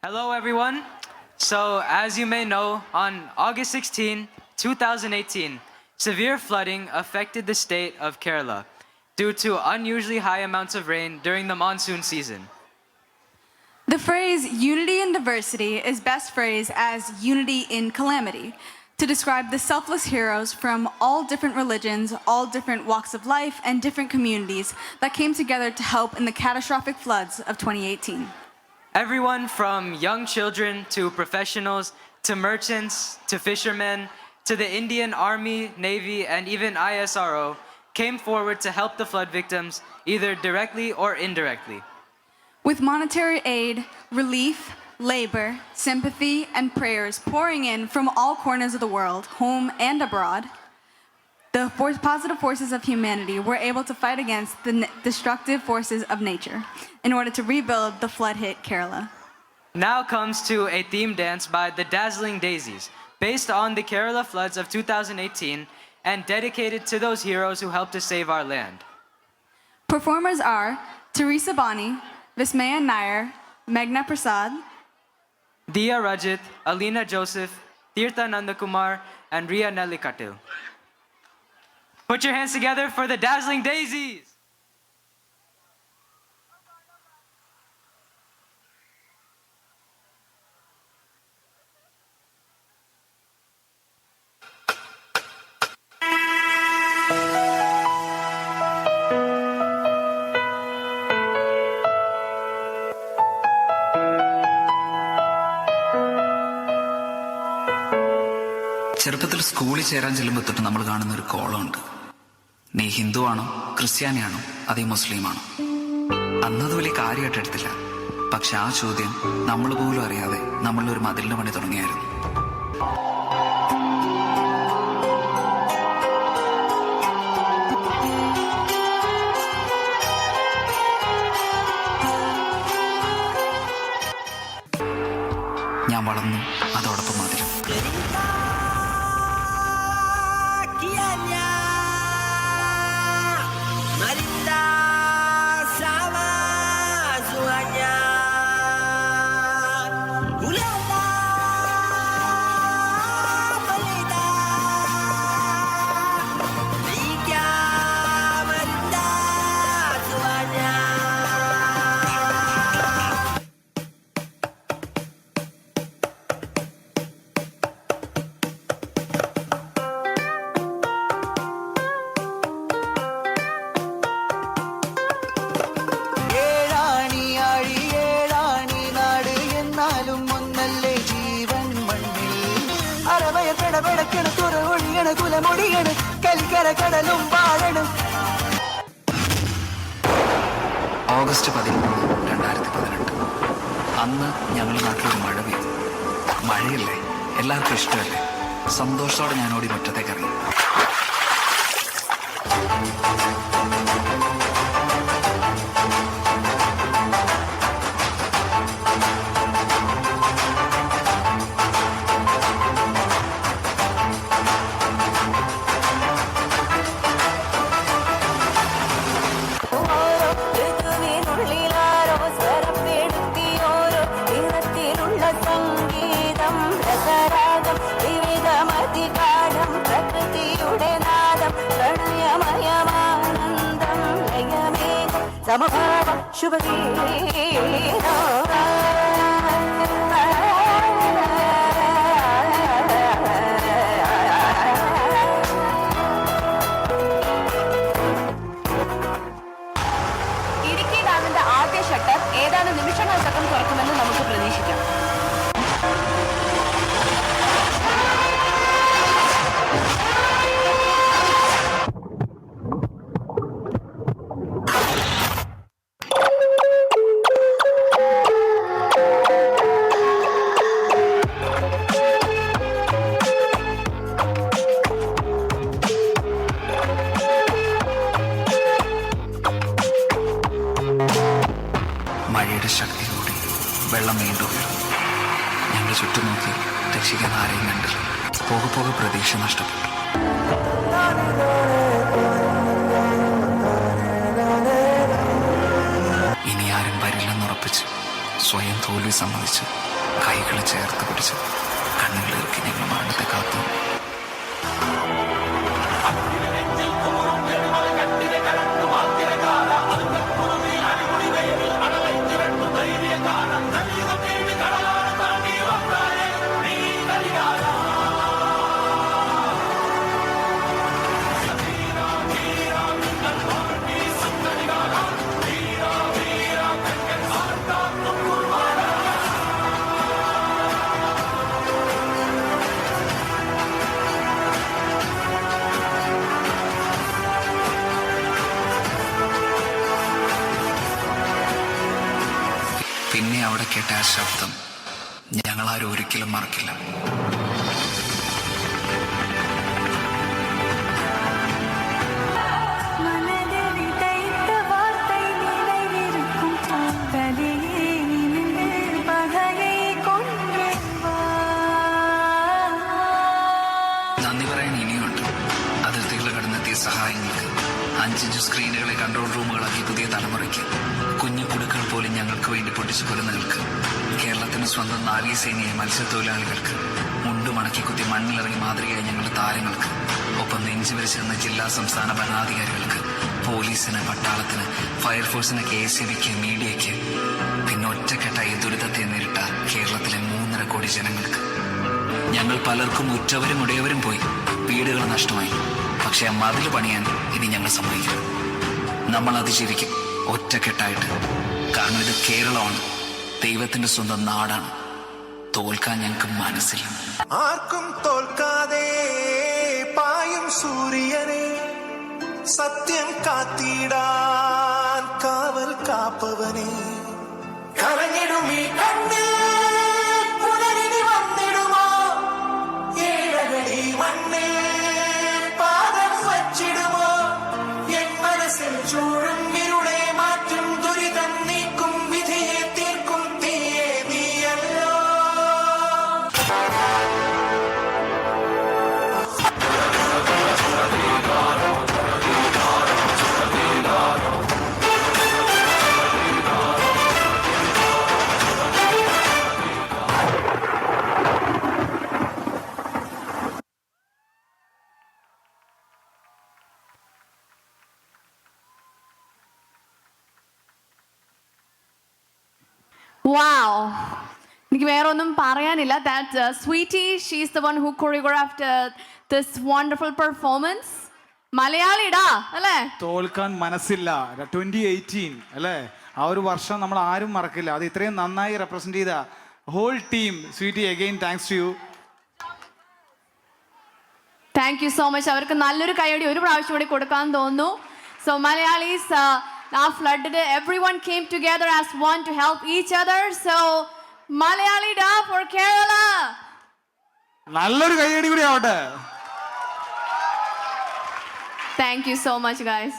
Hello, everyone. So, as you may know, on August 16, 2018, severe flooding affected the state of Kerala due to unusually high amounts of rain during the monsoon season. The phrase unity in diversity is best phrased as unity in calamity to describe the selfless heroes from all different religions, all different walks of life, and different communities that came together to help in the catastrophic floods of 2018. Everyone from young children to professionals to merchants to fishermen to the Indian Army, Navy, and even ISRO came forward to help the flood victims either directly or indirectly. With monetary aid, relief, labor, sympathy, and prayers pouring in from all corners of the world, home and abroad, the positive forces of humanity were able to fight against the destructive forces of nature in order to rebuild the flood-hit Kerala. Now comes to a theme dance by the Dazzling Daisies, based on the Kerala floods of 2018 and dedicated to those heroes who helped to save our land. Performers are Teresa Bani, Vismaya Nair, Meghna Prasad, Diya Rajit, Alina Joseph, Tirtha Nandakumar, and Ria Nellikatil. Put your hands together for the Dazzling Daisies! ചെറുപ്പത്തിൽ സ്കൂളിൽ ചേരാൻ ചെല്ലുമ്പോൾ തൊട്ട് നമ്മൾ കാണുന്ന ഒരു കോളമുണ്ട്. നീ ഹിന്ദുവാണോ ക്രിസ്ത്യാനിയാണോ അതേ മുസ്ലിമാണോ? അന്നത് വലിയ കാര്യമായിട്ട് എടുത്തില്ല. പക്ഷെ ആ ചോദ്യം നമ്മൾ പോലും അറിയാതെ നമ്മളൊരു മതിലിന് പണി തുടങ്ങിയായിരുന്നു. ഞാൻ വളർന്നു, അതോടൊപ്പം മതിലും. ഓഗസ്റ്റ് 13, 2018. അന്ന് ഞങ്ങളുടെ നാട്ടിലൊരു മഴ പെയ്തു. മഴയല്ലേ, എല്ലാവർക്കും ഇഷ്ടമല്ലേ? സന്തോഷത്തോടെ ഞാൻ ഓടി മുറ്റത്തേക്ക് ഇറങ്ങി. സമഭാവം ശുഭഗീതം ഇടുക്കി ഡാമിന്റെ ആദ്യ ഷട്ടർ ഏതാനും നിമിഷങ്ങൾക്കകം തുറക്കുമെന്ന് നമുക്ക് പ്രതീക്ഷിക്കാം. മഴയുടെ ശക്തി കൂടി, വെള്ളം വീണ്ടും ഉയർന്നു. ഞങ്ങൾ ചുറ്റും നോക്കി രക്ഷിക്കാൻ ആരെയും കണ്ടില്ല. പോകെ പോകെ പ്രതീക്ഷ നഷ്ടപ്പെട്ടു. ഇനി ആരും വരില്ലെന്നുറപ്പിച്ച് സ്വയം തോൽവി സമ്മതിച്ച് കൈകളെ ചേർത്ത് പിടിച്ച് കണ്ണുകളിറക്കി ഞങ്ങൾ മരണത്തെ കാത്തു. പിന്നെ അവിടെ കേട്ട ആ ശബ്ദം ഞങ്ങളാരും ഒരിക്കലും മറക്കില്ല. നന്ദി പറയാൻ ഇനിയുണ്ട് അതിർത്തികൾ കടന്നെത്തിയ സഹായങ്ങൾക്ക്, 5 സ്ക്രീനുകളെ കൺട്രോൾ റൂമുകളാക്കി പുതിയ തലമുറയ്ക്ക്, കുഞ്ഞു കുടുക്കൾ പോലും ഞങ്ങൾക്ക് വേണ്ടി പൊട്ടിച്ചു കൊല്ലുന്നവർക്ക്, കേരളത്തിന് സ്വന്തം നാവികസേനയായ മത്സ്യത്തൊഴിലാളികൾക്ക്, മുണ്ടുമടക്കി കുത്തി മണ്ണിലിറങ്ങി മാതൃകയായ ഞങ്ങളുടെ താരങ്ങൾക്ക്, ഒപ്പം നെഞ്ചു വരിച്ചിരുന്ന ജില്ലാ സംസ്ഥാന ഭരണാധികാരികൾക്ക്, പോലീസിന്, പട്ടാളത്തിന്, ഫയർഫോഴ്സിന്, KSEBിക്ക്, മീഡിയയ്ക്ക്, പിന്നെ ഒറ്റക്കെട്ടായി ദുരിതത്തെ നേരിട്ട കേരളത്തിലെ 3.5 കോടി ജനങ്ങൾക്ക്. ഞങ്ങൾ പലർക്കും ഉറ്റവരും ഉടയവരും പോയി, വീടുകൾ നഷ്ടമായി. പക്ഷെ ആ മതിൽ പണിയാൻ ഇനി ഞങ്ങൾ സമ്മതിക്കും. നമ്മൾ അതിജീവിക്കും ഒറ്റക്കെട്ടായിട്ട്. കാരണം ഇത് കേരളമാണ്, ദൈവത്തിന്റെ സ്വന്തം നാടാണ്. തോൽക്കാൻ ഞങ്ങൾക്ക് മനസ്സില്ല. ആർക്കും തോൽക്കാതെ പായും സൂര്യനെ സത്യം കാത്തിടാൻ കാവൽ കാപ്പവനെ കരഞ്ഞിടുമീ കണ്ണിൽ പുനരിനി വന്നിടുമോ ഏഴകളി മണ്ണിൽ പാദം വച്ചിടുമോ എൻ മനസ്സിൽ ചൂഴും ഇരുളെ മാറ്റും ദുരിതം നീക്കും വിധിയെ തീർക്കും തീയെ നീയല്ലോ. Wow. എനിക്ക് വേറെ ഒന്നും പറയാനില്ല. That Sweetie, she's the one who choreographed this wonderful performance. മലയാളിടാ അല്ലേ? തോൽക്കാൻ മനസ്സില്ല. 2018 അല്ലേ? ആ ഒരു വർഷം നമ്മൾ ആരും മറക്കില്ല. അത് ഇത്രയും നന്നായി റെപ്രസെന്റ് ചെയ്ത whole team. Sweety, again thanks to you. Thank you so much. അവർക്ക് നല്ലൊരു കൈയടി ഒരു പ്രാവശ്യം കൂടി കൊടുക്കാൻ തോന്നുന്നു. So Malayalis now flooded. Everyone came together as one to help each other. So Malayali da for Kerala. നല്ലൊരു കൈയടി കൂടി ആവട്ടെ. Thank you so much, guys.